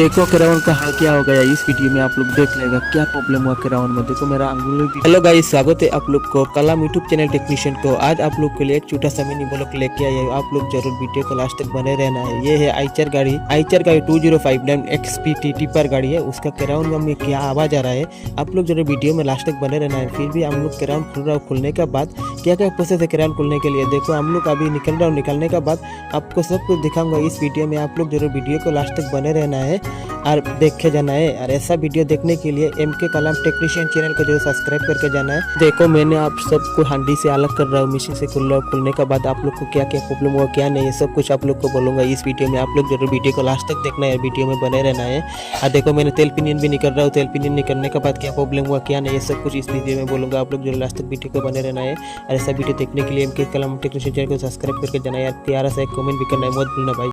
देखो क्राउन का हाल क्या हो गया इस वीडियो में आप लोग देख लेगा क्या प्रॉब्लम हुआ क्राउन में। देखो मेरा अंगुली भी। हेलो गाइस, स्वागत है आप लोग को कलाम यूट्यूब चैनल टेक्नीशियन को। आज आप लोग के लिए एक छोटा सा मिनी ब्लॉग लेके आए। आप लोग जरूर वीडियो को लास्ट तक बने रहना है। ये है आइचर गाड़ी 2059 XPT टिपर गाड़ी है। उसका क्राउन में क्या आवाज आ रहा है, आप लोग जरूर वीडियो में लास्ट तक बने रहना है। फिर भी हम लोग क्राउन खुल रहा हूँ, खुलने के बाद क्या क्या प्रोसेस है क्राउन खुलने के लिए। देखो हम लोग अभी निकल रहा हूँ, निकलने के बाद आपको सब कुछ दिखाऊंगा इस वीडियो में। आप लोग जरूर वीडियो को लास्ट तक बने रहना है और देखे जाना है। और ऐसा वीडियो देखने के लिए MK कलाम टेक्नीशियन चैनल को जो सब्सक्राइब करके जाना है। देखो मैंने आप सबको हांडी से अलग कर रहा हूँ, मशीन से खुल रहा हूँ। खुलने के बाद आप लोग को क्या क्या प्रॉब्लम हुआ क्या नहीं है सब कुछ आप लोग को बोलूंगा इस वीडियो में। आप लोग जरूर वीडियो को लास्ट तक देखना है, वीडियो में बने रहना है। और देखो मैंने तेल पिनियन भी निकल रहा हूँ, तेल पिनियन निकलने के बाद क्या प्रॉब्लम हुआ क्या नहीं है सब कुछ इस वीडियो में बोलूंगा। आप लोग जरूर लास्ट तक वीडियो को बने रहना है। और ऐसा वीडियो देखने के लिए MK कलाम टेक्नीशियन चैनल को सब्सक्राइब करके जाना है। यार प्यारा सा एक कमेंट भी करना है मत भूलना भाई।